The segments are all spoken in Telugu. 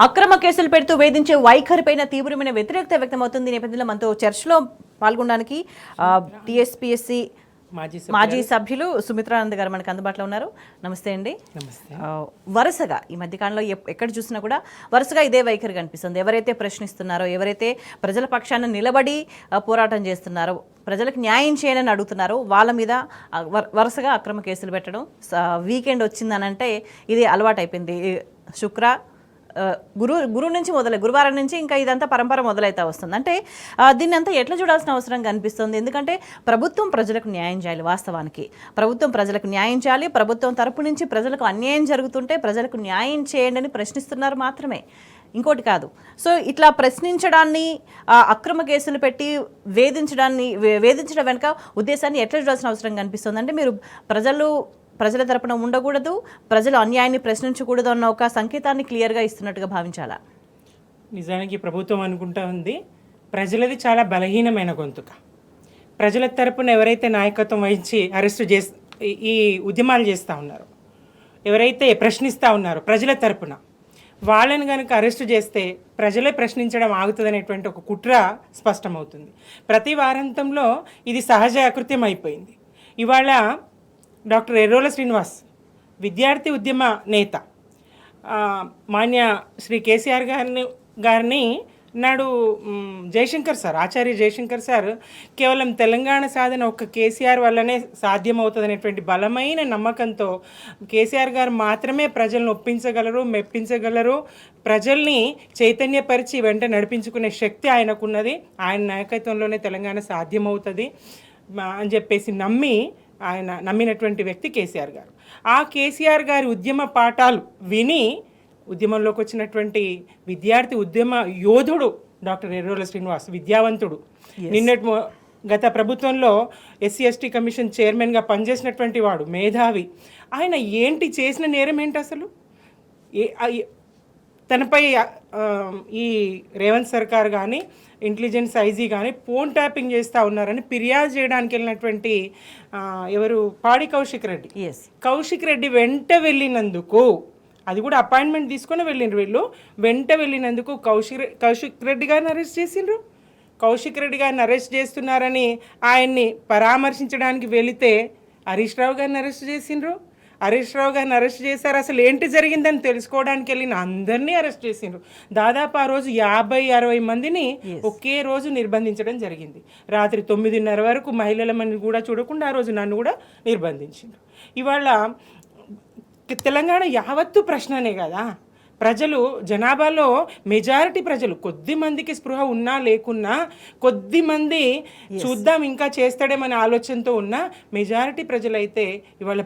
అక్రమ కేసులు పెడుతూ వేధించే వైఖరిపైన తీవ్రమైన వ్యతిరేకత వ్యక్తమవుతుంది. ఈ నేపథ్యంలో మనతో చర్చలో పాల్గొనడానికి టీఎస్పీఎస్సీ మాజీ సభ్యులు సుమిత్రానంద్ గారు మనకు అందుబాటులో ఉన్నారు. నమస్తే అండి. వరుసగా ఈ మధ్యకాలంలో ఎక్కడ చూసినా కూడా వరుసగా ఇదే వైఖరి కనిపిస్తుంది. ఎవరైతే ప్రశ్నిస్తున్నారో, ఎవరైతే ప్రజల పక్షాన నిలబడి పోరాటం చేస్తున్నారో, ప్రజలకు న్యాయం చేయాలని అడుగుతున్నారో వాళ్ళ మీద వరుసగా అక్రమ కేసులు పెట్టడం. వీకెండ్ వచ్చిందనంటే ఇది అలవాటు అయిపోయింది. గురు నుంచి గురువారం నుంచి ఇంకా ఇదంతా పరంపర మొదలైతే వస్తుంది. అంటే దీన్ని అంతా ఎట్లా చూడాల్సిన అవసరం కనిపిస్తుంది. ఎందుకంటే ప్రభుత్వం ప్రజలకు న్యాయం చేయాలి. వాస్తవానికి ప్రభుత్వం ప్రజలకు న్యాయం చేయాలి. ప్రభుత్వం తరపు నుంచి ప్రజలకు అన్యాయం జరుగుతుంటే ప్రజలకు న్యాయం చేయండి అని ప్రశ్నిస్తున్నారు మాత్రమే, ఇంకోటి కాదు. సో ఇట్లా ప్రశ్నించడాన్ని, అక్రమ కేసులు పెట్టి వేధించడం వెనుక ఉద్దేశాన్ని ఎట్లా చూడాల్సిన అవసరం కనిపిస్తుంది. అంటే మీరు ప్రజల తరపున ఉండకూడదు, ప్రజలు అన్యాయాన్ని ప్రశ్నించకూడదు అన్న ఒక సంకేతాన్ని క్లియర్గా ఇస్తున్నట్టుగా భావించాలా? నిజానికి ప్రభుత్వం అనుకుంటా ఉంది ప్రజలది చాలా బలహీనమైన గొంతుక. ప్రజల తరపున ఎవరైతే నాయకత్వం వహించి ఈ ఉద్యమాలు చేస్తూ ఉన్నారో, ఎవరైతే ప్రశ్నిస్తూ ఉన్నారో ప్రజల తరపున, వాళ్ళని కనుక అరెస్టు చేస్తే ప్రజలే ప్రశ్నించడం ఆగుతుందనేటువంటి ఒక కుట్ర స్పష్టమవుతుంది. ప్రతి వారాంతంలో ఇది సహజ అకృత్యం అయిపోయింది. ఇవాళ డాక్టర్ ఎర్రోల శ్రీనివాస్ విద్యార్థి ఉద్యమ నేత మాన్య శ్రీ కేసీఆర్ గారిని నాడు జయశంకర్ సార్, ఆచార్య జయశంకర్ సార్ కేవలం తెలంగాణ సాధన ఒక్క కేసీఆర్ వల్లనే సాధ్యమవుతుందనేటువంటి బలమైన నమ్మకంతో కేసీఆర్ గారు మాత్రమే ప్రజలను ఒప్పించగలరు, మెప్పించగలరు, ప్రజల్ని చైతన్యపరిచి వెంట నడిపించుకునే శక్తి ఆయనకున్నది, ఆయన నాయకత్వంలోనే తెలంగాణ సాధ్యమవుతుంది అని చెప్పేసి ఆయన నమ్మినటువంటి వ్యక్తి కేసీఆర్ గారు. ఆ కేసీఆర్ గారి ఉద్యమ పాఠాలు విని ఉద్యమంలోకి వచ్చినటువంటి విద్యార్థి ఉద్యమ యోధుడు డాక్టర్ ఎర్రోల శ్రీనివాస్, విద్యావంతుడు. గత ప్రభుత్వంలో ఎస్సీ ఎస్టీ కమిషన్ చైర్మన్గా పనిచేసినటువంటి వాడు, మేధావి. ఆయన చేసిన నేరం ఏంటి అసలు? తనపై ఈ రేవంత్ సర్కార్ కానీ ఇంటెలిజెన్స్ ఐజీ కానీ ఫోన్ ట్యాపింగ్ చేస్తూ ఉన్నారని ఫిర్యాదు చేయడానికి వెళ్ళినటువంటి పాడి కౌశిక్ రెడ్డి వెంట వెళ్ళినందుకు, అది కూడా అపాయింట్మెంట్ తీసుకొని వెళ్ళిండ్రు వీళ్ళు, వెంట వెళ్ళినందుకు కౌశిక్ రెడ్డి గారిని అరెస్ట్ చేసిండ్రు. కౌశిక్ రెడ్డి గారిని అరెస్ట్ చేస్తున్నారని ఆయన్ని పరామర్శించడానికి వెళితే హరీష్ రావు గారిని అరెస్ట్ చేసిండ్రు. హరీష్ రావు గారిని అరెస్ట్ చేశారు. అసలు ఏంటి జరిగిందని తెలుసుకోవడానికి వెళ్ళిన అందరినీ అరెస్ట్ చేసిండ్రు. దాదాపు ఆ రోజు 50-60 మందిని ఒకే రోజు నిర్బంధించడం జరిగింది. రాత్రి 9:30 వరకు మహిళల మంది కూడా చూడకుండా ఆ రోజు నన్ను కూడా నిర్బంధించిండ్రు. ఇవాళ తెలంగాణ యావత్తు ప్రశ్ననే కదా. ప్రజలు, జనాభాలో మెజారిటీ ప్రజలు, కొద్ది మందికి స్పృహ ఉన్నా లేకున్నా, కొద్ది మంది చూద్దాం ఇంకా చేస్తాడేమనే ఆలోచనతో ఉన్న మెజారిటీ ప్రజలైతే ఇవాళ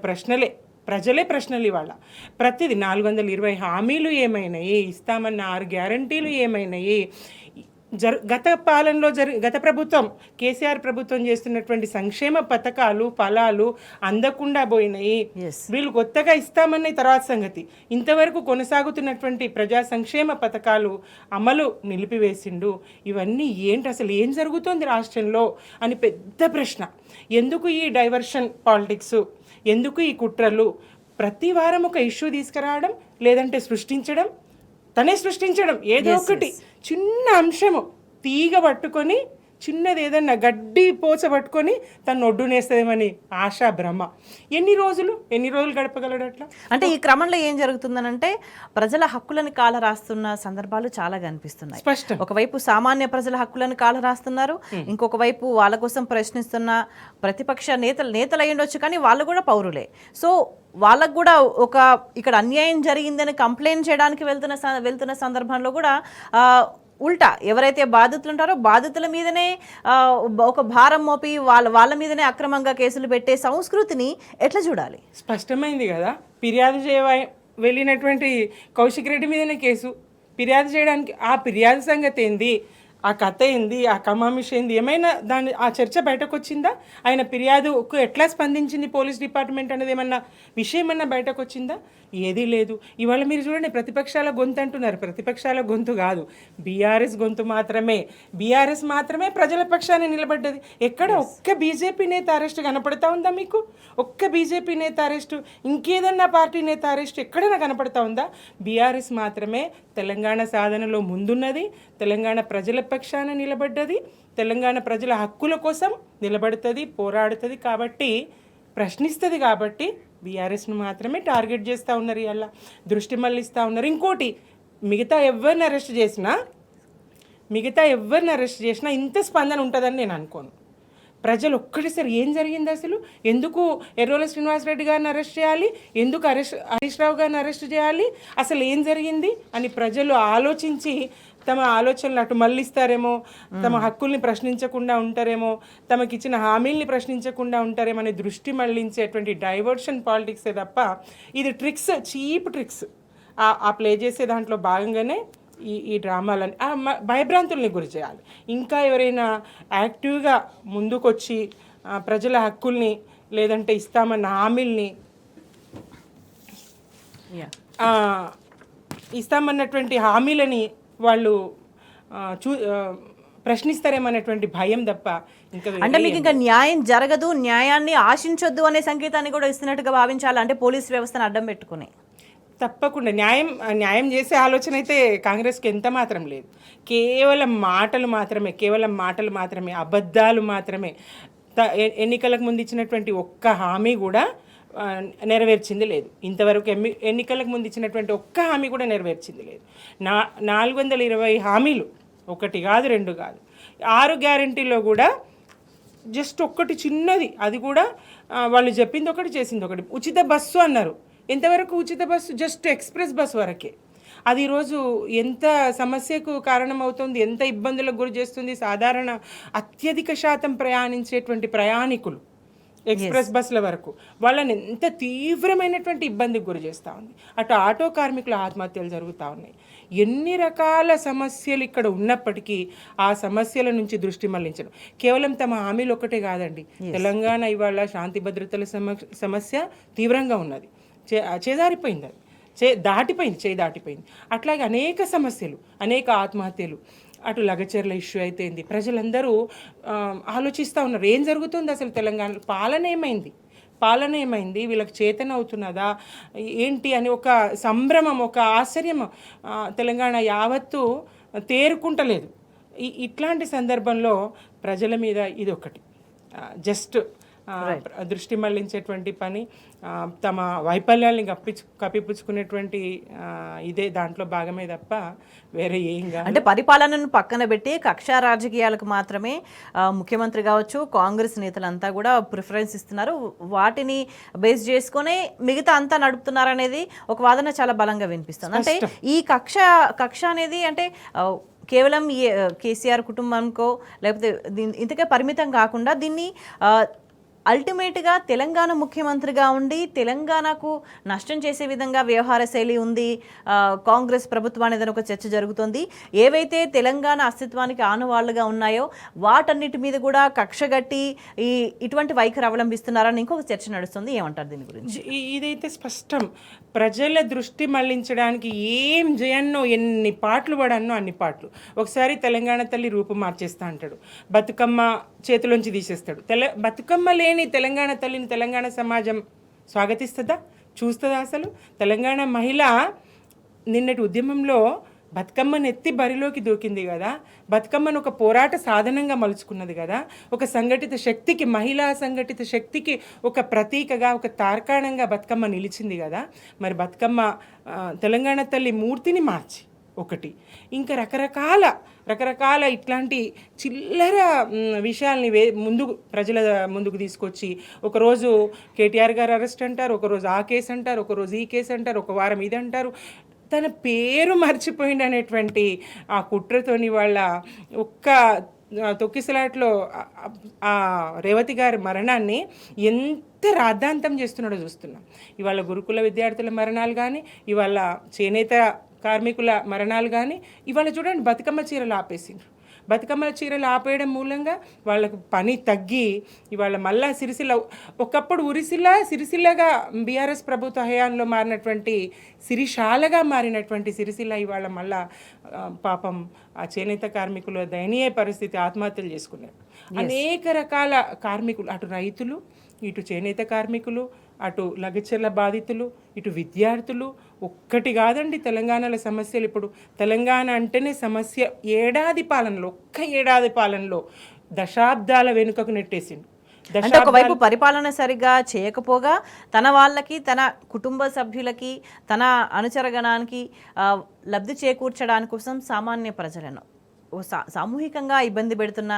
ప్రజలే ప్రశ్నలు. ఇవాళ ప్రతిదీ 420 హామీలు ఏమైనాయి, ఇస్తామన్న 6 గ్యారంటీలు ఏమైనాయి, గత ప్రభుత్వం కేసీఆర్ ప్రభుత్వం చేస్తున్నటువంటి సంక్షేమ పథకాలు ఫలాలు అందకుండా పోయినాయి. వీళ్ళు కొత్తగా ఇస్తామన్న తర్వాత సంగతి, ఇంతవరకు కొనసాగుతున్నటువంటి ప్రజా సంక్షేమ పథకాలు అమలు నిలిపివేసిండు. ఇవన్నీ ఏంటి, అసలు ఏం జరుగుతోంది రాష్ట్రంలో అని పెద్ద ప్రశ్న. ఎందుకు ఈ డైవర్షన్ పాలిటిక్స్, ఎందుకు ఈ కుట్రలు? ప్రతి వారం ఒక ఇష్యూ తీసుకురావడం, లేదంటే తనే సృష్టించడం, ఏదో ఒకటి చిన్న అంశము తీగ పట్టుకొని, చిన్నది ఏదన్నా గడ్డి పోచ పట్టుకొని తను ఒడ్డునేస్తుందేమని ఆశా భ్రమ. ఎన్ని రోజులు గడపగలడు అట్లా? అంటే ఈ క్రమంలో ఏం జరుగుతుందనంటే ప్రజల హక్కులను కాల రాస్తున్న సందర్భాలు చాలా కనిపిస్తున్నాయి. ఒకవైపు సామాన్య ప్రజల హక్కులను కాల రాస్తున్నారు, ఇంకొక వైపు వాళ్ళ కోసం ప్రశ్నిస్తున్న ప్రతిపక్ష నేతలు అయ్యుండొచ్చు, కానీ వాళ్ళు కూడా పౌరులే. సో వాళ్ళకు కూడా ఇక్కడ అన్యాయం జరిగిందని కంప్లైంట్ చేయడానికి వెళ్తున్న సందర్భంలో కూడా ఉల్టా ఎవరైతే బాధితులు ఉంటారో బాధితుల మీదనే ఒక భారం మోపి వాళ్ళ మీదనే అక్రమంగా కేసులు పెట్టే సంస్కృతిని ఎట్లా చూడాలి? స్పష్టమైంది కదా. ఫిర్యాదు వెళ్ళినటువంటి కౌశిక్ రెడ్డి మీదనే కేసు. ఫిర్యాదు చేయడానికి ఆ ఫిర్యాదు సంగతి ఏంది, ఆ కథ ఏంది, ఆ కమామిష ఏంది, ఏమైనా ఆ చర్చ బయటకు వచ్చిందా? ఆయన ఫిర్యాదుకు ఎట్లా స్పందించింది పోలీస్ డిపార్ట్మెంట్ అనేది ఏమన్నా విషయం బయటకు వచ్చిందా? ఏదీ లేదు. ఇవాళ మీరు చూడండి, ప్రతిపక్షాల గొంతు అంటున్నారు, ప్రతిపక్షాల గొంతు కాదు, బీఆర్ఎస్ గొంతు మాత్రమే. బీఆర్ఎస్ మాత్రమే ప్రజల పక్షాన్ని నిలబడ్డది. ఎక్కడ ఒక్క బీజేపీ నేత అరెస్ట్ కనపడతా ఉందా మీకు? ఒక్క బీజేపీ నేత అరెస్టు, ఇంకేదన్నా పార్టీ నేత అరెస్ట్ ఎక్కడైనా కనపడతా ఉందా? బీఆర్ఎస్ మాత్రమే తెలంగాణ సాధనలో ముందున్నది, తెలంగాణ ప్రజల పక్షాన నిలబడ్డది, తెలంగాణ ప్రజల హక్కుల కోసం నిలబడుతుంది, పోరాడుతుంది, కాబట్టి ప్రశ్నిస్తుంది. కాబట్టి బీఆర్ఎస్ను మాత్రమే టార్గెట్ చేస్తూ ఉన్నారు, ఇలా దృష్టి మళ్ళిస్తూ ఉన్నారు. ఇంకోటి, మిగతా ఎవరిని అరెస్ట్ చేసినా ఇంత స్పందన ఉంటుందని నేను అనుకోను. ప్రజలు ఒక్కటిసారి ఏం జరిగింది అసలు, ఎందుకు ఎర్రోల శ్రీనివాసరెడ్డి గారిని అరెస్ట్ చేయాలి, ఎందుకు హరీష్ రావు గారిని అరెస్ట్ చేయాలి, అసలు ఏం జరిగింది అని ప్రజలు ఆలోచించి తమ ఆలోచనలు అటు మళ్ళిస్తారేమో, తమ హక్కుల్ని ప్రశ్నించకుండా ఉంటారేమో, తమకిచ్చిన హామీల్ని ప్రశ్నించకుండా ఉంటారేమో అనే దృష్టి మళ్ళించేటువంటి డైవర్షన్ పాలిటిక్సే తప్ప ఇది ట్రిక్స్, చీప్ ట్రిక్స్ ఆ ప్లే చేసే దాంట్లో భాగంగానే ఈ డ్రామాలని భయభ్రాంతుల్ని గురి చేయాలి. ఇంకా ఎవరైనా యాక్టివ్గా ముందుకొచ్చి ప్రజల హక్కుల్ని లేదంటే ఇస్తామన్న హామీల్ని ఇస్తామన్నటువంటి హామీలని వాళ్ళు ప్రశ్నిస్తారేమన్నటువంటి భయం తప్ప ఇంకా అంటే మీకు ఇంకా న్యాయం జరగదు, న్యాయాన్ని ఆశించొద్దు అనే సంకేతాన్ని కూడా ఇస్తున్నట్టుగా భావించాలి, అంటే పోలీస్ వ్యవస్థను అడ్డం పెట్టుకుని. తప్పకుండా న్యాయం చేసే ఆలోచన అయితే కాంగ్రెస్కి ఎంత మాత్రం లేదు. కేవలం మాటలు మాత్రమే, అబద్ధాలు మాత్రమే. ఎన్నికలకు ముందు ఇచ్చినటువంటి ఒక్క హామీ కూడా నెరవేర్చింది లేదు. ఇంతవరకు ఎన్నికలకు ముందు ఇచ్చినటువంటి ఒక్క హామీ కూడా నెరవేర్చింది లేదు. 420 హామీలు, ఒకటి కాదు, రెండు కాదు, 6 గ్యారెంటీలో కూడా జస్ట్ ఒక్కటి చిన్నది, అది కూడా వాళ్ళు చెప్పింది ఒకటి చేసింది ఒకటి. ఉచిత బస్సు అన్నారు, ఎంతవరకు ఉచిత బస్సు? జస్ట్ ఎక్స్ప్రెస్ బస్ వరకే. అది ఈరోజు ఎంత సమస్యకు కారణమవుతుంది, ఎంత ఇబ్బందులకు గురి చేస్తుంది సాధారణ అత్యధిక శాతం ప్రయాణించేటువంటి ప్రయాణికులు ఎక్స్ప్రెస్ బస్సుల వరకు వాళ్ళని ఎంత తీవ్రమైనటువంటి ఇబ్బందికి గురి చేస్తూ ఉంది. అటు ఆటో కార్మికుల ఆత్మహత్యలు జరుగుతూ ఉన్నాయి. ఎన్ని రకాల సమస్యలు ఇక్కడ ఉన్నప్పటికీ ఆ సమస్యల నుంచి దృష్టి మళ్లించడం కేవలం తమ హామీలు ఒక్కటే కాదండి. తెలంగాణ ఇవాళ శాంతి భద్రతల సమస్య తీవ్రంగా ఉన్నది, చేదారిపోయింది, అది దాటిపోయింది. అట్లాగే అనేక సమస్యలు, అనేక ఆత్మహత్యలు, అటు లగచర్ల ఇష్యూ అయితే ఏంది, ప్రజలందరూ ఆలోచిస్తూ ఉన్నారు ఏం జరుగుతుంది అసలు తెలంగాణలో, పాలన ఏమైంది, వీళ్ళకి చేతన అవుతున్నదా ఏంటి అని ఒక సంభ్రమం, ఒక ఆశ్చర్యం తెలంగాణ యావత్తు తేరుకుంటలేదు. ఇట్లాంటి సందర్భంలో ప్రజల మీద ఇది ఒకటి జస్ట్ దృష్టి మళ్లించేటువంటి పని, తమ వైఫల్యాల్ని కప్పిపుచ్చుకునేటువంటి ఇదే దాంట్లో భాగమే తప్ప వేరే ఏం కాదు. అంటే పరిపాలనను పక్కన పెట్టి కక్షా రాజకీయాలకు మాత్రమే ముఖ్యమంత్రి కావచ్చు, కాంగ్రెస్ నేతలంతా కూడా ప్రిఫరెన్స్ ఇస్తున్నారు, వాటిని బేస్ చేసుకొని మిగతా అంతా నడుపుతున్నారు అనేది ఒక వాదన చాలా బలంగా వినిపిస్తుంది. అంటే ఈ కక్ష అనేది అంటే కేవలం కేసీఆర్ కుటుంబంకో లేకపోతే ఇంతకే పరిమితం కాకుండా దీన్ని అల్టిమేట్గా తెలంగాణ ముఖ్యమంత్రిగా ఉండి తెలంగాణకు నష్టం చేసే విధంగా వ్యవహార శైలి ఉంది కాంగ్రెస్ ప్రభుత్వాన్ని, ఏదైనా ఒక చర్చ జరుగుతుంది. ఏవైతే తెలంగాణ అస్తిత్వానికి ఆనవాళ్లుగా ఉన్నాయో వాటన్నిటి మీద కూడా కక్షగట్టి ఇటువంటి వైఖరి అవలంబిస్తున్నారని ఇంకొక చర్చ నడుస్తుంది. ఏమంటారు దీని గురించి? ఇదైతే స్పష్టం. ప్రజల దృష్టి మళ్లించడానికి ఏం చేయన్నో, ఎన్ని పాటలు పడన్నో అన్ని పాటలు. ఒకసారి తెలంగాణ తల్లి రూపం మార్చేస్తా అంటాడు, బతుకమ్మ చేతిలోంచి తీసేస్తాడు. బతుకమ్మ లేని తెలంగాణ తల్లిని తెలంగాణ సమాజం స్వాగతిస్తుందా, చూస్తుందా? అసలు తెలంగాణ మహిళ నిన్నటి ఉద్యమంలో బతుకమ్మను ఎత్తి బరిలోకి దూకింది కదా, బతుకమ్మను ఒక పోరాట సాధనంగా మలుచుకున్నది కదా, ఒక సంఘటిత శక్తికి, మహిళా సంఘటిత శక్తికి ఒక ప్రతీకగా, ఒక తార్కాణంగా బతుకమ్మ నిలిచింది కదా. మరి బతుకమ్మ తెలంగాణ తల్లి మూర్తిని మార్చి ఒకటి, ఇంకా రకరకాల ఇట్లాంటి చిల్లర విషయాల్ని ప్రజల ముందుకు తీసుకొచ్చి ఒకరోజు కేటీఆర్ గారు అరెస్ట్ అంటారు, ఒకరోజు ఆ కేసు అంటారు, ఒకరోజు ఈ కేసు అంటారు, ఒక వారం ఇది అంటారు. తన పేరు మర్చిపోయింది అనేటువంటి ఆ కుట్రతోని వాళ్ళ ఒక్క తొక్కిసలాట్లో ఆ రేవతి గారి మరణాన్ని ఎంత రాద్ధాంతం చేస్తున్నాడో చూస్తున్నాం. ఇవాళ గురుకుల విద్యార్థుల మరణాలు కానీ, ఇవాళ చేనేత కార్మికుల మరణాలు కానీ, ఇవాళ చూడండి బతుకమ్మ చీరలు ఆపేసిండ్రు. బతుకమ్మల చీరలు ఆపేయడం మూలంగా వాళ్ళకు పని తగ్గి ఇవాళ మళ్ళా సిరిసిల్ల, ఒకప్పుడు సిరిసిల్లగా బీఆర్ఎస్ ప్రభుత్వ హయాంలో మారినటువంటి సిరిశాలగా మారినటువంటి సిరిసిల్ల ఇవాళ మళ్ళా పాపం ఆ చేనేత కార్మికుల దయనీయ పరిస్థితి, ఆత్మహత్యలు చేసుకున్నారు. అనేక రకాల కార్మికులు, అటు రైతులు, ఇటు చేనేత కార్మికులు, అటు లగచర్ల బాధితులు, ఇటు విద్యార్థులు, ఒక్కటి కాదండి తెలంగాణలో సమస్యలు. ఇప్పుడు తెలంగాణ అంటేనే సమస్య. ఏడాది పాలనలో దశాబ్దాల వెనుకకు నెట్టేసిండు. అంటే ఒకవైపు పరిపాలన సరిగా చేయకపోగా తన వాళ్ళకి, తన కుటుంబ సభ్యులకి, తన అనుచరగణానికి లబ్ధి చేకూర్చడానికి కోసం సామాన్య ప్రజలను సామూహికంగా ఇబ్బంది పెడుతున్న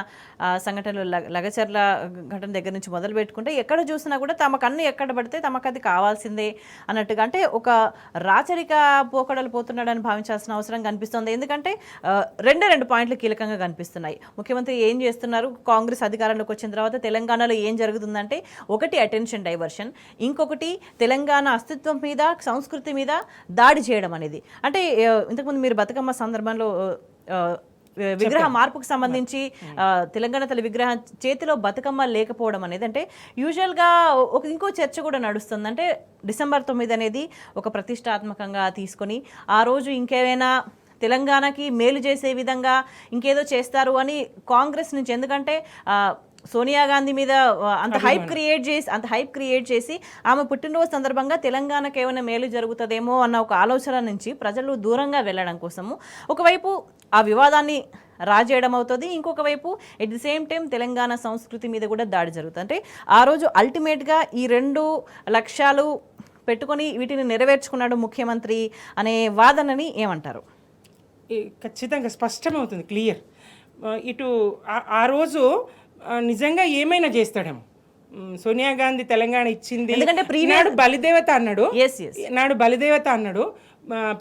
సంఘటనలు, లగచర్ల ఘటన దగ్గర నుంచి మొదలు పెట్టుకుంటే ఎక్కడ చూసినా కూడా తమకన్ను ఎక్కడ పడితే తమకు అది కావాల్సిందే అన్నట్టుగా, అంటే ఒక రాచరిక పోకడలు పోతున్నాడని భావించాల్సిన అవసరం కనిపిస్తుంది. ఎందుకంటే రెండు పాయింట్లు కీలకంగా కనిపిస్తున్నాయి. ముఖ్యమంత్రి ఏం చేస్తున్నారు, కాంగ్రెస్ అధికారంలోకి వచ్చిన తర్వాత తెలంగాణలో ఏం జరుగుతుందంటే, ఒకటి అటెన్షన్ డైవర్షన్, ఇంకొకటి తెలంగాణ అస్తిత్వం మీద, సంస్కృతి మీద దాడి చేయడం అనేది. అంటే ఇంతకుముందు మీరు బతుకమ్మ సందర్భంలో విగ్రహ మార్పుకు సంబంధించి తెలంగాణ తల్లి విగ్రహం చేతిలో బతుకమ్మ లేకపోవడం అనేది, అంటే యూజువల్గా ఇంకో చర్చ కూడా నడుస్తుంది. అంటే December 9 అనేది ఒక ప్రతిష్టాత్మకంగా తీసుకొని ఆ రోజు ఇంకేమైనా తెలంగాణకి మేలు చేసే విధంగా ఇంకేదో చేస్తారు అని కాంగ్రెస్ నుంచి, ఎందుకంటే సోనియా గాంధీ మీద అంత హైప్ క్రియేట్ చేసి ఆమె పుట్టినరోజు సందర్భంగా తెలంగాణకు ఏమైనా మేలు జరుగుతుందేమో అన్న ఒక ఆలోచన నుంచి ప్రజలు దూరంగా వెళ్ళడం కోసము ఒకవైపు ఆ వివాదాన్ని రాజేయడం అవుతుంది, ఇంకొక వైపు at the same time Telangana సంస్కృతి మీద కూడా దాడి జరుగుతుంది. అంటే ఆ రోజు అల్టిమేట్గా ఈ 2 లక్ష్యాలు పెట్టుకొని వీటిని నెరవేర్చుకున్నాడు ముఖ్యమంత్రి అనే వాదనని ఏమంటారు? ఖచ్చితంగా స్పష్టమవుతుంది, క్లియర్. ఇటు ఆ రోజు నిజంగా ఏమైనా చేస్తాడేమో. సోనియా గాంధీ తెలంగాణ ఇచ్చింది, నాడు బలిదేవత అన్నాడు,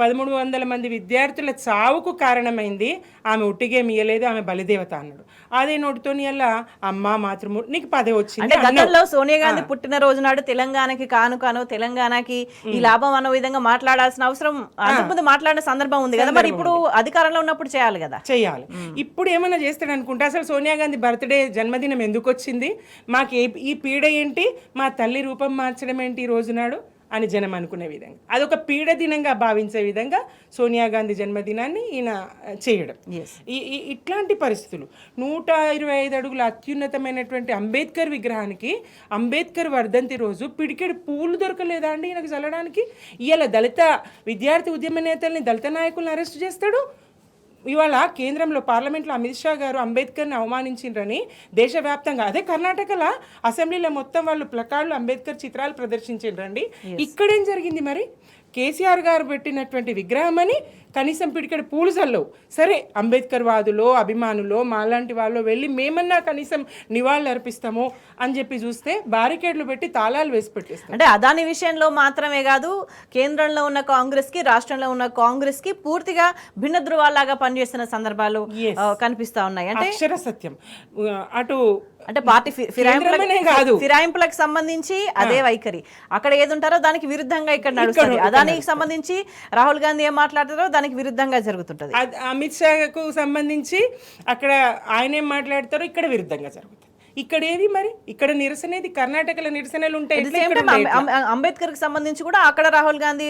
1300 మంది విద్యార్థుల చావుకు కారణమైంది ఆమె ఉట్టిగే మియలేదు, ఆమె బలిదేవత అన్నాడు. అదే నోటితోని అలా అమ్మ మాతృమూర్తి నీకు పదే వచ్చింది. గతంలో సోనియా గాంధీ పుట్టినరోజు నాడు తెలంగాణకి కానుకను, తెలంగాణకి ఈ లాభం అన్న విధంగా మాట్లాడాల్సిన అవసరం అంతకుముందు మాట్లాడిన సందర్భం ఉంది కదా, మరి ఇప్పుడు అధికారంలో ఉన్నప్పుడు చేయాలి కదా. చేయాలి. ఇప్పుడు ఏమైనా చేస్తాడు అనుకుంటే, అసలు సోనియా గాంధీ బర్త్డే జన్మదినం ఎందుకు వచ్చింది, మాకు ఈ పీడ ఏంటి, మా తల్లి రూపం మార్చడం ఏంటి ఈ రోజునాడు అని జనం అనుకునే విధంగా, అదొక పీడ దినంగా భావించే విధంగా సోనియా గాంధీ జన్మదినాన్ని ఈయన చేయడం. ఇట్లాంటి పరిస్థితులు 125 అడుగుల అత్యున్నతమైనటువంటి అంబేద్కర్ విగ్రహానికి అంబేద్కర్ వర్ధంతి రోజు పిడికెడు పూలు దొరకలేదా అండి ఈయనకు చల్లడానికి? ఇవాళ దళిత విద్యార్థి ఉద్యమ నేతల్ని, దళిత నాయకులను అరెస్ట్ చేస్తాడు. ఇవాళ కేంద్రంలో పార్లమెంట్లో అమిత్ షా గారు అంబేద్కర్ని అవమానించిండ్రని దేశవ్యాప్తంగా, అదే కర్ణాటకలో అసెంబ్లీలో మొత్తం వాళ్ళు ప్లకార్డులు అంబేద్కర్ చిత్రాలు ప్రదర్శించిండ్రండి. ఇక్కడేం జరిగింది మరి? కేసీఆర్ గారు పెట్టినటువంటి విగ్రహం అని కనీసం పిడికెడు పూలు చల్లవు. సరే, అంబేద్కర్ వాదులో, అభిమానులో, మాలాంటి వాళ్ళు వెళ్ళి మేమన్నా కనీసం నివాళులు అర్పిస్తాము అని చెప్పి చూస్తే బారికేడ్లు పెట్టి తాళాలు వేసి పెట్టేస్తారు. అంటే అదాని విషయంలో మాత్రమే కాదు, కేంద్రంలో ఉన్న కాంగ్రెస్కి, రాష్ట్రంలో ఉన్న కాంగ్రెస్కి పూర్తిగా భిన్న ధృవాలాగా పనిచేస్తున్న సందర్భాలు కనిపిస్తా ఉన్నాయి. అంటే అక్షర సత్యం. అటు అంటే పార్టీ ఫిరాయింపులకు సంబంధించి అదే వైఖరి, అక్కడ ఏది ఉంటారో దానికి విరుద్ధంగా ఇక్కడ నడుస్తుంది. అదానికి సంబంధించి రాహుల్ గాంధీ ఏం మాట్లాడతారో దానికి విరుద్ధంగా జరుగుతుంటది. అమిత్ షాకు సంబంధించి అక్కడ ఆయన ఏం మాట్లాడతారో ఇక్కడ విరుద్ధంగా జరుగుతుంది. ఇక్కడ ఏది మరి? ఇక్కడ నిరసనేది కర్ణాటకలో నిరసనలు ఉంటాయి. అంబేద్కర్ కి సంబంధించి కూడా అక్కడ రాహుల్ గాంధీ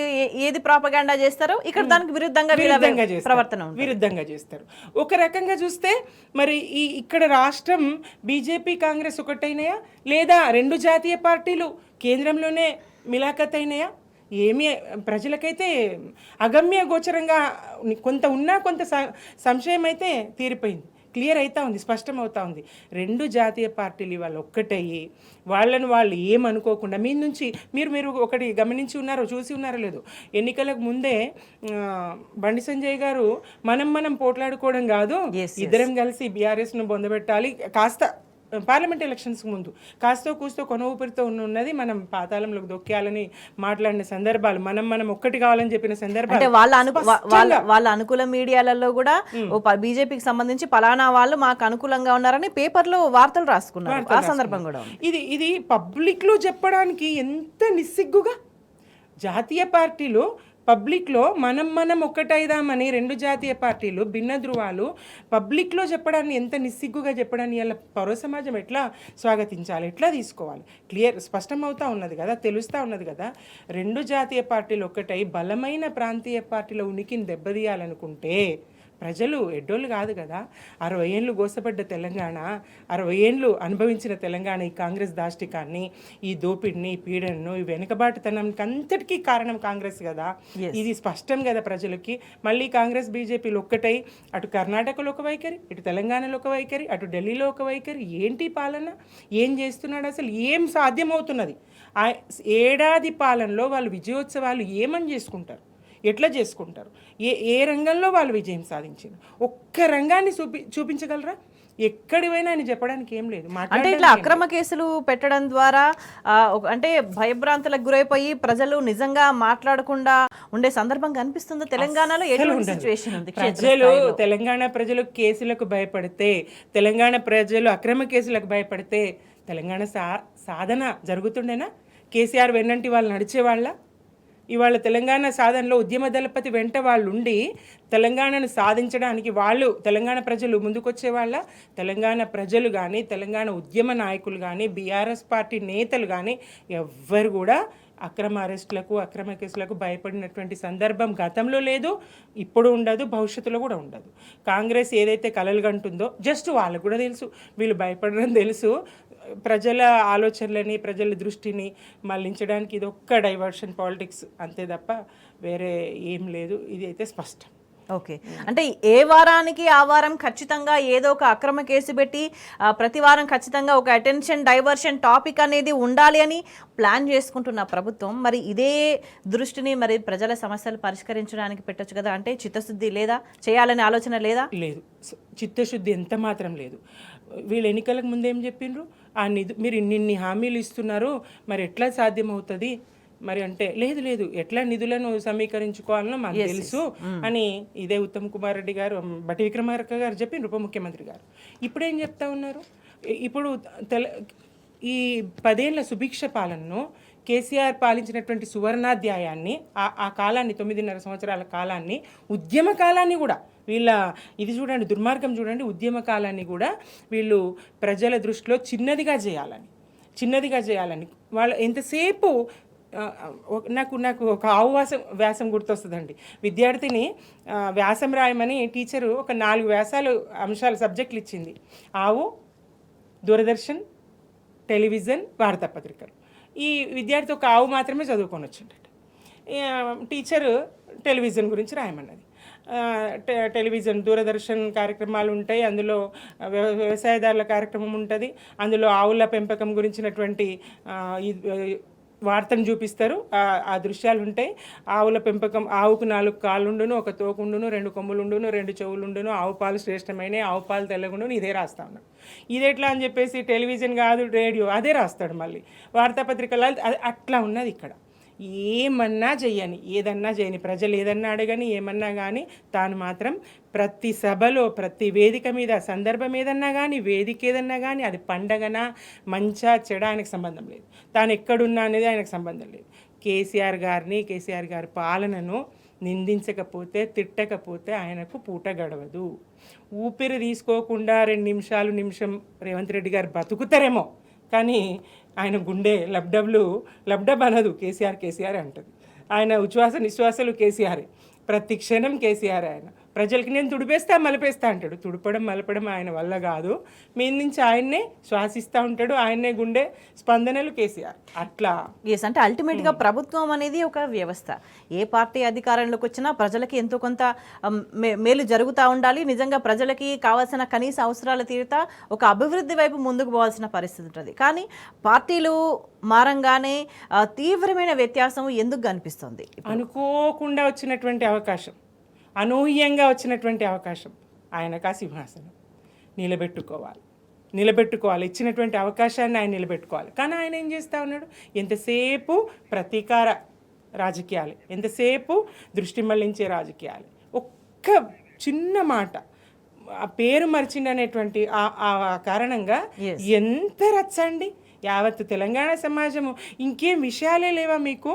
ఏది ప్రాపగాండా చేస్తారో ఇక్కడ దానికి విరుద్ధంగా విరుద్ధంగా చేస్తారు. ఒక రకంగా చూస్తే మరి ఇక్కడ రాష్ట్రం బీజేపీ కాంగ్రెస్ ఒకటైనాయా, లేదా 2 జాతీయ పార్టీలు కేంద్రంలోనే మిలాఖత్ అయినాయా? ఏమీ ప్రజలకైతే అగమ్య గోచరంగా కొంత ఉన్నా కొంత సంశయం అయితే తీరిపోయింది, క్లియర్ అవుతా ఉంది, స్పష్టం అవుతా ఉంది. 2 జాతీయ పార్టీలు ఇవాళ ఒక్కటయ్యి వాళ్ళను వాళ్ళు ఏమనుకోకుండా మీ నుంచి మీరు ఒకటి గమనించి ఉన్నారో, చూసి ఉన్నారో లేదో, ఎన్నికలకు ముందే బండి సంజయ్ గారు మనం పోట్లాడుకోవడం కాదు, ఇద్దరం కలిసి బీఆర్ఎస్ను బొందబెట్టాలి, కాస్త పార్లమెంట్ ఎలక్షన్స్ ముందు కాస్తో కూస్తో కొన ఊపిరితో ఉన్నది మనం పాతాళంలోకి దొక్కేయాలని మాట్లాడిన సందర్భాలు, మనం ఒక్కటి కావాలని చెప్పిన సందర్భాలు. అంటే వాళ్ళ అనుకూల మీడియాలలో కూడా బీజేపీకి సంబంధించి పలానా వాళ్ళు మాకు అనుకూలంగా ఉన్నారని పేపర్లో వార్తలు రాసుకున్నారు. ఆ సందర్భం కూడా ఇది పబ్లిక్ లో చెప్పడానికి ఎంత నిస్సిగ్గుగా. జాతీయ పార్టీలు పబ్లిక్లో మనం ఒక్కటైదామని రెండు జాతీయ పార్టీలు భిన్న ధృవాలు పబ్లిక్లో చెప్పడాన్ని ఎంత నిస్సిగ్గుగా చెప్పడాన్ని ఇలా పౌర సమాజం ఎట్లా స్వాగతించాలి, ఎట్లా తీసుకోవాలి? స్పష్టం అవుతా ఉన్నది కదా, తెలుస్తూ ఉన్నది కదా. రెండు జాతీయ పార్టీలు ఒక్కటై బలమైన ప్రాంతీయ పార్టీల ఉనికిని దెబ్బతీయాలనుకుంటే ప్రజలు ఎడ్డోళ్ళు కాదు కదా. 60 ఏళ్ళు గోసపడ్డ తెలంగాణ, 60 ఏళ్ళు అనుభవించిన తెలంగాణ ఈ కాంగ్రెస్ దాష్టికాన్ని, ఈ దోపిడిని, ఈ పీడనను, ఈ వెనుకబాటుతనానికి అంతటికీ కారణం కాంగ్రెస్ కదా. ఇది స్పష్టం కదా ప్రజలకి. మళ్ళీ కాంగ్రెస్ బీజేపీలు ఒక్కటై అటు కర్ణాటకలో ఒక వైఖరి, ఇటు తెలంగాణలో ఒక వైఖరి, అటు ఢిల్లీలో ఒక వైఖరి. ఏంటి పాలన? ఏం చేస్తున్నాడు అసలు? ఏం సాధ్యమవుతున్నది? ఏడాది పాలనలో వాళ్ళు విజయోత్సవాలు ఏమని చేసుకుంటారు, ఎట్లా చేసుకుంటారు? ఏ రంగంలో వాళ్ళు విజయం సాధించారు? ఒక్క రంగాన్ని చూపించగలరా? ఎక్కడివైనా అని చెప్పడానికి ఏం లేదు. అంటే ఇట్లా అక్రమ కేసులు పెట్టడం ద్వారా అంటే భయభ్రాంతులకు గురైపోయి ప్రజలు నిజంగా మాట్లాడకుండా ఉండే సందర్భం కనిపిస్తుందో తెలంగాణలో? ఎటువంటి సిచ్యువేషన్ ఉంది? ప్రజలు, తెలంగాణ ప్రజలు కేసులకు భయపడితే, తెలంగాణ ప్రజలు అక్రమ కేసులకు భయపడితే తెలంగాణ సాధన జరుగుతుండేనా? కేసీఆర్ వెన్నంటి వాళ్ళు నడిచేవాళ్ళ? ఇవాళ తెలంగాణ సాధనలో ఉద్యమ దళపతి వెంట వాళ్ళు ఉండి తెలంగాణను సాధించడానికి వాళ్ళు, తెలంగాణ ప్రజలు ముందుకొచ్చేవాళ్ళ? తెలంగాణ ప్రజలు కానీ, తెలంగాణ ఉద్యమ నాయకులు కానీ, బీఆర్ఎస్ పార్టీ నేతలు కానీ ఎవ్వరు కూడా అక్రమ అరెస్టులకు, అక్రమ కేసులకు భయపడినటువంటి సందర్భం గతంలో లేదు, ఇప్పుడు ఉండదు, భవిష్యత్తులో కూడా ఉండదు. కాంగ్రెస్ ఏదైతే కలలు కంటుందో జస్ట్ వాళ్ళకు కూడా తెలుసు, వీళ్ళు భయపడడం తెలుసు. ప్రజల ఆలోచనలని, ప్రజల దృష్టిని మళ్లించడానికి ఇది ఒక్క డైవర్షన్ పాలిటిక్స్ అంతే తప్ప వేరే ఏం లేదు. ఇది అయితే స్పష్టం. ఓకే, అంటే ఏ వారానికి ఆ వారం ఖచ్చితంగా ఏదో ఒక అక్రమ కేసు పెట్టి ప్రతి వారం ఖచ్చితంగా ఒక అటెన్షన్ డైవర్షన్ టాపిక్ అనేది ఉండాలి అని ప్లాన్ చేసుకుంటున్న ప్రభుత్వం మరి ఇదే దృష్టిని మరి ప్రజల సమస్యలు పరిష్కరించడానికి పెట్టొచ్చు కదా. అంటే చిత్తశుద్ధి లేదా, చేయాలనే ఆలోచన లేదా? లేదు, చిత్తశుద్ధి ఎంత మాత్రం లేదు. వీళ్ళు ఎన్నికలకు ముందు ఏం చెప్పిండ్రు? మీరు ఇన్ని హామీలు ఇస్తున్నారు, మరి ఎట్లా సాధ్యమవుతుంది మరి అంటే, లేదు ఎట్లా నిధులను సమీకరించుకోవాలనో మాకు తెలుసు అని ఇదే ఉత్తమ్ కుమార్ రెడ్డి గారు, బట్టి విక్రమార్క గారు చెప్పిండ్రు, ఉప ముఖ్యమంత్రి గారు. ఇప్పుడేం చెప్తా ఉన్నారు? ఇప్పుడు ఈ 10 ఏళ్ల సుభిక్ష పాలనను, కేసీఆర్ పాలించినటువంటి సువర్ణాధ్యాయాన్ని, ఆ కాలాన్ని, 9.5 సంవత్సరాల కాలాన్ని, ఉద్యమ కాలాన్ని కూడా ఇది చూడండి, దుర్మార్గం చూడండి, ఉద్యమ కాలాన్ని కూడా వీళ్ళు ప్రజల దృష్టిలో చిన్నదిగా చేయాలని వాళ్ళు ఎంతసేపు నాకు ఒక ఆవు వ్యాసం గుర్తొస్తుందండి. విద్యార్థిని వ్యాసం రాయమని టీచరు ఒక 4 అంశాలు సబ్జెక్టులు ఇచ్చింది. ఆవు, దూరదర్శన్, టెలివిజన్, వార్తాపత్రికలు. ఈ విద్యార్థి ఒక ఆవు మాత్రమే చదువుకొని వచ్చిండట. టీచరు టెలివిజన్ గురించి రాయమన్నది. టెలివిజన్, దూరదర్శన్ కార్యక్రమాలు ఉంటాయి, అందులో వ్యవసాయదారుల కార్యక్రమం ఉంటుంది, అందులో ఆవుల పెంపకం గురించినటువంటి వార్తను చూపిస్తారు, ఆ దృశ్యాలు ఉంటాయి. ఆవుల పెంపకం, ఆవుకు 4 కాళ్ళుండును, ఒక తోకుండును, 2 కొమ్ములుండును, 2 చెవులుండును, ఆవు పాలు శ్రేష్టమైన, ఆవు పాలు తెల్లగుండును, ఇదే రాస్తా ఉన్నాడు. ఇది ఎట్లా అని చెప్పేసి టెలివిజన్ కాదు, రేడియో అదే రాస్తాడు. మళ్ళీ వార్తాపత్రికలు అట్లా ఉన్నది ఇక్కడ. ఏమన్నా చెయ్యని, ఏదన్నా చేయని, ప్రజలు ఏదన్నా అడగని, ఏమన్నా కానీ తాను మాత్రం ప్రతి సభలో, ప్రతి వేదిక మీద, సందర్భం ఏదన్నా కానీ, వేదిక ఏదన్నా కానీ, అది పండగనా మంచా చెడ ఆయనకు సంబంధం లేదు. తాను ఎక్కడున్నా అనేది ఆయనకు సంబంధం లేదు. కేసీఆర్ గారి పాలనను నిందించకపోతే, తిట్టకపోతే ఆయనకు పూట గడవదు. ఊపిరి తీసుకోకుండా 2 నిమిషం రేవంత్ రెడ్డి గారు బతుకుతారేమో, కానీ ఆయన గుండె లబ్డబ్ అనదు, కేసీఆర్ అంటది. ఆయన ఉచ్ఛ్వాస నిశ్వాసలు కేసీఆర్, ప్రతి క్షణం కేసీఆర్. ఆయన ప్రజలకి నేను తుడిపేస్తా మలిపేస్తా అంటాడు. తుడపడం మలపడం ఆయన వల్ల కాదు, మీద నుంచి ఆయన్నే శ్వాసిస్తూ ఉంటాడు, ఆయన్నే గుండె స్పందనలు కేసీఆర్. అట్లా అంటే అల్టిమేట్గా ప్రభుత్వం అనేది ఒక వ్యవస్థ. ఏ పార్టీ అధికారంలోకి వచ్చినా ప్రజలకి ఎంతో కొంత మేలు జరుగుతూ ఉండాలి. నిజంగా ప్రజలకి కావాల్సిన కనీస అవసరాలు తీరుతా ఒక అభివృద్ధి వైపు ముందుకు పోవాల్సిన పరిస్థితి ఉంటుంది. కానీ పార్టీలు మారంగానే తీవ్రమైన వ్యత్యాసం ఎందుకు కనిపిస్తుంది? అనుకోకుండా వచ్చినటువంటి అవకాశం, అనూహ్యంగా వచ్చినటువంటి అవకాశం. ఆయనకు ఆ సింహాసనం నిలబెట్టుకోవాలి, ఇచ్చినటువంటి అవకాశాన్ని ఆయన నిలబెట్టుకోవాలి. కానీ ఆయన ఏం చేస్తూ ఉన్నాడు? ఎంతసేపు ప్రతీకార రాజకీయాలు, ఎంతసేపు దృష్టి మళ్లించే రాజకీయాలు. ఒక్క చిన్న మాట, ఆ పేరు మర్చిండనేటువంటి ఆ కారణంగా ఎంత రచ్చండి యావత్తు తెలంగాణ సమాజము. ఇంకేం విషయాలే లేవా మీకు?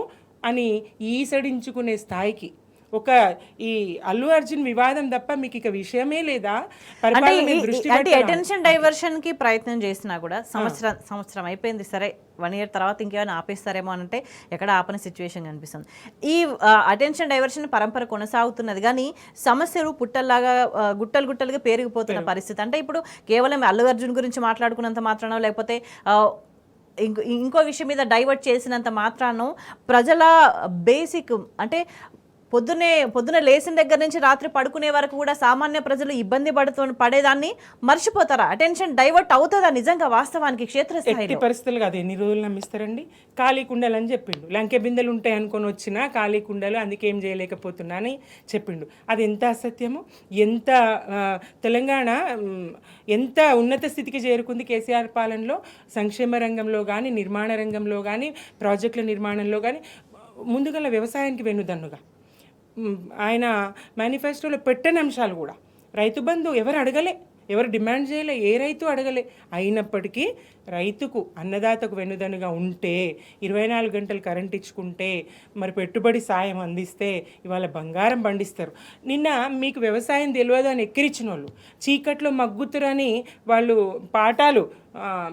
అని ఈసడించుకునే స్థాయికి ఒక ఈ అల్లు అర్జున్ వివాదం తప్ప మీకు ఇక విషయమే లేదా? పరిపాలన మీద దృష్టి అంటే పెట్టరా? అటెన్షన్ డైవర్షన్ కి ప్రయత్నం చేసినా కూడా సంవత్సరం అయిపోయింది, సరే 1 year తర్వాత ఇంకేమైనా ఆపేస్తారేమో అంటే ఎక్కడ ఆపని సిచ్యువేషన్ కనిపిస్తుంది. ఈ అటెన్షన్ డైవర్షన్ పరంపర కొనసాగుతున్నది, కానీ సమస్యలు పుట్టల్లాగా గుట్టలుగా పేరుకుపోతున్న పరిస్థితి. అంటే ఇప్పుడు కేవలం అల్లు అర్జున్ గురించి మాట్లాడుకున్నంత మాత్రానో, లేకపోతే ఇంకో విషయం మీద డైవర్ట్ చేసినంత మాత్రానో ప్రజల బేసిక్ అంటే పొద్దున లేచిన దగ్గర నుంచి రాత్రి పడుకునే వరకు కూడా సామాన్య ప్రజలు ఇబ్బంది పడేదాన్ని మర్చిపోతారా? అటెన్షన్ డైవర్ట్ అవుతుందా నిజంగా వాస్తవానికి క్షేత్రస్థాయిలో? ఎట్టి పరిస్థితులు కాదు. ఎన్ని రోజులు నమ్మిస్తారండి? ఖాళీ కుండలు అని చెప్పిండు. లంకె బిందెలు ఉంటాయి అనుకొని వచ్చినా ఖాళీ కుండలు, అందుకే ఏం చేయలేకపోతున్నా అని చెప్పిండు. అది ఎంత అసత్యము! ఎంత తెలంగాణ ఎంత ఉన్నత స్థితికి చేరుకుంది కేసీఆర్ పాలనలో. సంక్షేమ రంగంలో కానీ, నిర్మాణ రంగంలో కానీ, ప్రాజెక్టుల నిర్మాణంలో కానీ ముందుగల వ్యవసాయానికి వెన్నుదన్నుగా ఆయన మేనిఫెస్టోలో పెట్టని అంశాలు కూడా. రైతు బంధు ఎవరు అడగలే, ఎవరు డిమాండ్ చేయలే, ఏ రైతు అడగలే. అయినప్పటికీ రైతుకు, అన్నదాతకు వెన్నుదన్నుగా ఉంటే, 24 గంటలు కరెంట్ ఇచ్చుకుంటే, మరి పెట్టుబడి సాయం అందిస్తే ఇవాళ బంగారం పండిస్తారు. నిన్న మీకు వ్యవసాయం తెలియదు అని ఎక్కిరించిన వాళ్ళు, చీకట్లో మగ్గుతురని వాళ్ళు పాఠాలు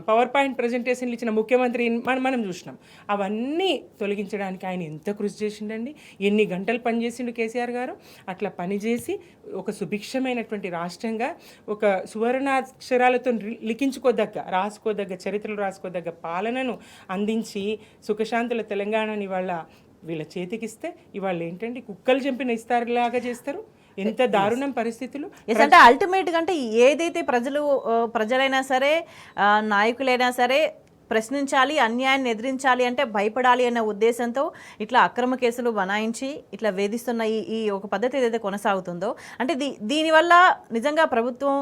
పవర్ పాయింట్ ప్రజెంటేషన్లు ఇచ్చిన ముఖ్యమంత్రి మనం చూసినాం. అవన్నీ తొలగించడానికి ఆయన ఎంత కృషి చేసిండండి, ఎన్ని గంటలు పనిచేసిండు కేసీఆర్ గారు. అట్లా పనిచేసి ఒక సుభిక్షమైనటువంటి రాష్ట్రంగా, ఒక సువర్ణాక్షరాలతో రాసుకోదగ్గ చరిత్రలు రాసుకోదగ్గ పాలనను అందించి సుఖశాంతుల తెలంగాణని వీళ్ళ చేతికిస్తే ఇవాళ ఏంటంటే కుక్కలు చంపిన ఇస్తారులాగా చేస్తారు. ఎంత దారుణం పరిస్థితులు. అంటే అల్టిమేట్ గా అంటే ఏదైతే ప్రజలైనా సరే, నాయకులైనా సరే ప్రశ్నించాలి, అన్యాయాన్ని ఎదిరించాలి అంటే భయపడాలి అనే ఉద్దేశంతో ఇట్లా అక్రమ కేసులు బనాయించి ఇట్లా వేధిస్తున్న ఈ ఒక పద్ధతి ఏదైతే కొనసాగుతుందో, అంటే దీనివల్ల నిజంగా ప్రభుత్వం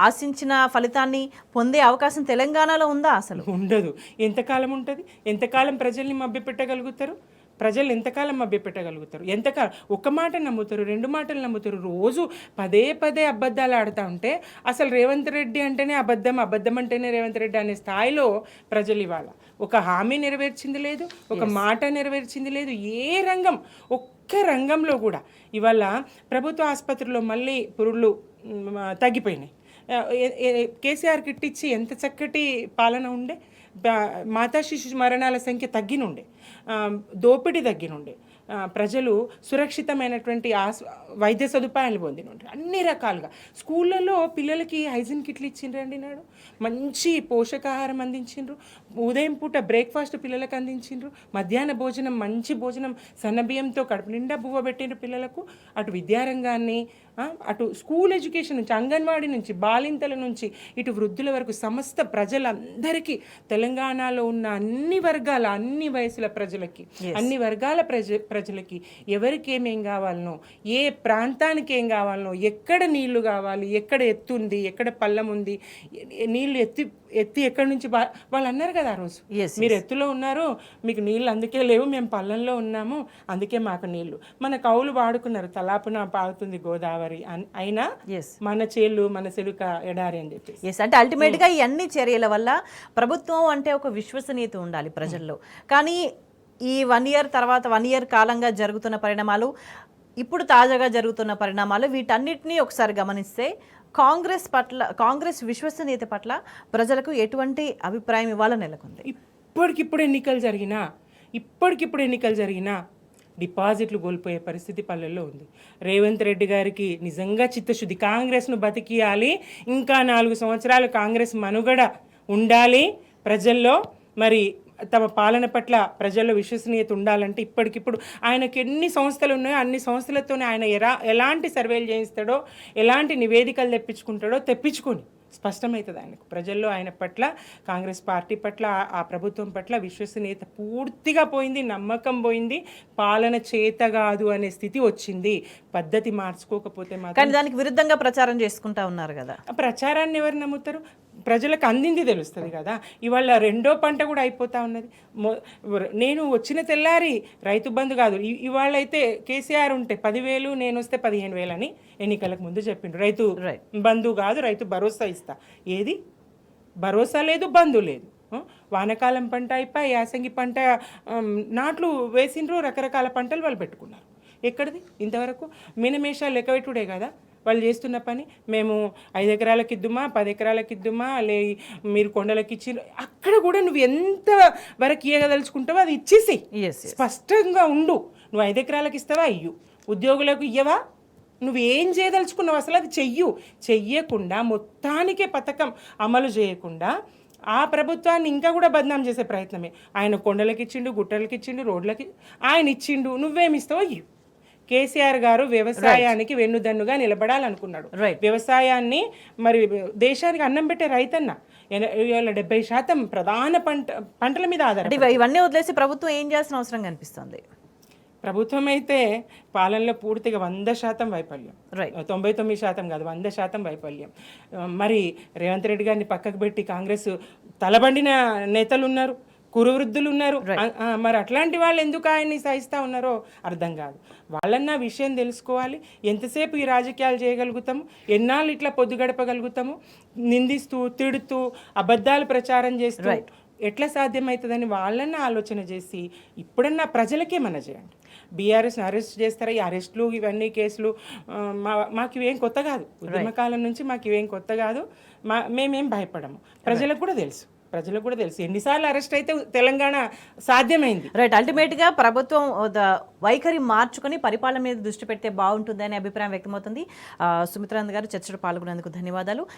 ఆశించిన ఫలితాన్ని పొందే అవకాశం తెలంగాణలో ఉందా? అసలు ఉండదు. ఎంతకాలం ఉంటుంది? ఎంతకాలం ప్రజల్ని మభ్యపెట్టగలుగుతారు? ప్రజలు ఎంతకాలం మభ్యపెట్టగలుగుతారు? ఎంతకాలం ఒక మాట నమ్ముతారు, 2 మాటలు నమ్ముతారు? రోజు పదే అబద్ధాలు ఆడుతూ ఉంటే అసలు రేవంత్ రెడ్డి అంటేనే అబద్ధం అంటేనే రేవంత్ రెడ్డి అనే స్థాయిలో ప్రజలు ఇవాళ ఒక హామీ నెరవేర్చింది లేదు, ఒక మాట నెరవేర్చింది లేదు. ఏ రంగం, ఒక్క రంగంలో కూడా ఇవాళ ప్రభుత్వ ఆసుపత్రిలో మళ్ళీ పురుళ్ళు తగ్గిపోయినాయి. కేసీఆర్ కిట్ ఇచ్చి ఎంత చక్కటి పాలన ఉండే, మాతా శిశు మరణాల సంఖ్య తగ్గినుండే, దోపిడీ తగ్గినుండే, ప్రజలు సురక్షితమైనటువంటి వైద్య సదుపాయాలు పొందినుండే, అన్ని రకాలుగా. స్కూళ్ళల్లో పిల్లలకి హైజీన్ కిట్లు ఇచ్చిండ్రండి నాడు, మంచి పోషకాహారం అందించిండ్రు. ఉదయం పూట బ్రేక్ఫాస్ట్ పిల్లలకు అందించిండ్రు, మధ్యాహ్న భోజనం మంచి భోజనం సన్నబియ్యంతో కడుపు నిండా బువ్వ పెట్టిండ్రు పిల్లలకు. అటు విద్యారంగాన్ని, అటు స్కూల్ ఎడ్యుకేషన్ నుంచి, అంగన్వాడీ నుంచి, బాలింతల నుంచి ఇటు వృద్ధుల వరకు సమస్త ప్రజలందరికీ, తెలంగాణలో ఉన్న అన్ని వర్గాల, అన్ని వయసుల ప్రజలకి, అన్ని వర్గాల ప్రజలకి ఎవరికి ఏమేం కావాలనో, ఏ ప్రాంతానికి ఏం కావాలనో, ఎక్కడ నీళ్లు కావాలి, ఎక్కడ ఎత్తు ఉంది, ఎక్కడ పల్లం ఉంది, నీళ్లు ఎత్తి ఎక్కడి నుంచి వాళ్ళు అన్నారు కదా ఆ రోజు, మీరు ఎత్తులో ఉన్నారు, మీకు నీళ్ళు అందుకే లేవు, మేము పల్లంలో ఉన్నాము, అందుకే మాకు నీళ్లు. మన కౌలు వాడుకున్నారు, తలాపున పారుతుంది గోదావరి అయినా మన చేళ్ళు మన సెలుక ఎడారి అని చెప్పి. అంటే అల్టిమేట్ గా ఈ అన్ని చర్యల వల్ల ప్రభుత్వం అంటే ఒక విశ్వసనీయత ఉండాలి ప్రజల్లో. కానీ ఈ 1 year తర్వాత 1 year కాలంగా జరుగుతున్న పరిణామాలు, ఇప్పుడు తాజాగా జరుగుతున్న పరిణామాలు, వీటన్నిటినీ ఒకసారి గమనిస్తే కాంగ్రెస్ విశ్వసనీయత పట్ల ప్రజలకు ఎటువంటి అభిప్రాయం ఇవ్వాలని నెలకొంది? ఇప్పటికిప్పుడు ఎన్నికలు జరిగినా డిపాజిట్లు కోల్పోయే పరిస్థితి పల్లెల్లో ఉంది. రేవంత్ రెడ్డి గారికి నిజంగా చిత్తశుద్ధి, కాంగ్రెస్ను బతికియాలి, ఇంకా 4 సంవత్సరాలు కాంగ్రెస్ మనుగడ ఉండాలి ప్రజల్లో, మరి తమ పాలన పట్ల ప్రజల్లో విశ్వసనీయత ఉండాలంటే ఇప్పటికిప్పుడు ఆయనకి ఎన్ని సంస్థలు ఉన్నాయో అన్ని సంస్థలతోనే ఆయన ఎలాంటి సర్వేలు చేయిస్తాడో, ఎలాంటి నివేదికలు తెప్పించుకొని స్పష్టమవుతుంది ఆయనకు. ప్రజల్లో ఆయన పట్ల, కాంగ్రెస్ పార్టీ పట్ల, ఆ ప్రభుత్వం పట్ల విశ్వసనీయత పూర్తిగా పోయింది, నమ్మకం పోయింది, పాలన చేత కాదు అనే స్థితి వచ్చింది. పద్ధతి మార్చుకోకపోతే మాత్రం. దానికి విరుద్ధంగా ప్రచారం చేసుకుంటా ఉన్నారు కదా. ప్రచారాన్ని ఎవరు నమ్ముతారు? ప్రజలకు అందింది తెలుస్తుంది కదా. ఇవాళ 2వ పంట కూడా అయిపోతా ఉన్నది. నేను వచ్చిన తెల్లారి రైతు బంధు కాదు, ఇవాళ అయితే కేసీఆర్ ఉంటే 10,000, నేను వస్తే 15,000 అని ఎన్నికలకు ముందు చెప్పిండు. రైతు బంధు కాదు, రైతు భరోసా ఇస్తా. ఏది భరోసా లేదు, బంధు లేదు. వానకాలం పంట అయిపోయి యాసంగి పంట నాట్లు వేసిండ్రు, రకరకాల పంటలు వాళ్ళు పెట్టుకున్నారు. ఎక్కడిది ఇంతవరకు? మీనమేషాలు లెక్కపెట్టుడే కదా వాళ్ళు చేస్తున్న పని. మేము 5 ఎకరాలకి ఇద్దుమా, 10 ఎకరాలకి ఇద్దుమా, మీరు కొండలకి ఇచ్చి, అక్కడ కూడా నువ్వు ఎంత వరకు ఇవ్వదలుచుకుంటావో అది ఇచ్చేసి స్పష్టంగా ఉండు. నువ్వు 5 ఎకరాలకు ఇస్తావా, ఇయ్యు. ఉద్యోగులకు ఇయ్యవా, నువ్వు ఏం చేయదలుచుకున్నావు అసలు అది చెయ్యకుండా మొత్తానికే పథకం అమలు చేయకుండా ఆ ప్రభుత్వాన్ని ఇంకా కూడా బదనాం చేసే ప్రయత్నమే. ఆయన కొండలకి ఇచ్చిండు, గుట్టలకి ఇచ్చిండు, రోడ్లకి ఆయన ఇచ్చిండు, నువ్వేమిస్తావో ఇయ్యు. కేసీఆర్ గారు వ్యవసాయానికి వెన్నుదన్నుగా నిలబడాలనుకున్నాడు. వ్యవసాయాన్ని మరి దేశానికి అన్నం పెట్టే రైతన్న 70% ప్రధాన పంటల మీద ఆధారం. ఇవన్నీ వదిలేసి ప్రభుత్వం ఏం చేయాల్సిన అవసరం కనిపిస్తుంది? ప్రభుత్వం అయితే పాలనలో పూర్తిగా 100% వైఫల్యం, 99% కాదు 100% వైఫల్యం. మరి రేవంత్ రెడ్డి గారిని పక్కకు పెట్టి కాంగ్రెస్ తలబండిన నేతలు ఉన్నారు, కురువృద్ధులు ఉన్నారు. మరి అట్లాంటి వాళ్ళు ఎందుకు ఆయన్ని సహిస్తూ ఉన్నారో అర్థం కాదు. వాళ్ళన్నా విషయం తెలుసుకోవాలి. ఎంతసేపు ఈ రాజకీయాలు చేయగలుగుతాము, ఎన్నాళ్ళు ఇట్లా పొద్దు గడపగలుగుతాము, నిందిస్తూ తిడుతూ అబద్ధాలు ప్రచారం చేస్తూ ఎట్లా సాధ్యమవుతుందని వాళ్ళన్నా ఆలోచన చేసి ఇప్పుడన్నా ప్రజలకే మన చేయండి. బీఆర్ఎస్ని అరెస్ట్ చేస్తారా? ఈ అరెస్టులు ఇవన్నీ కేసులు మాకు ఇవేం కొత్త కాదు. ఉద్యమకాలం నుంచి మాకు ఇవేం కొత్త కాదు. మేమేం భయపడము. ప్రజలకు కూడా తెలుసు ఎన్నిసార్లు అరెస్ట్ అయితే తెలంగాణ సాధ్యమైంది. అల్టిమేట్గా ప్రభుత్వం వైఖరి మార్చుకొని పరిపాలన మీద దృష్టి పెడితే బాగుంటుంది అనే అభిప్రాయం వ్యక్తమవుతుంది. సుమిత్రానంద్ గారు చర్చలో పాల్గొనేందుకు ధన్యవాదాలు.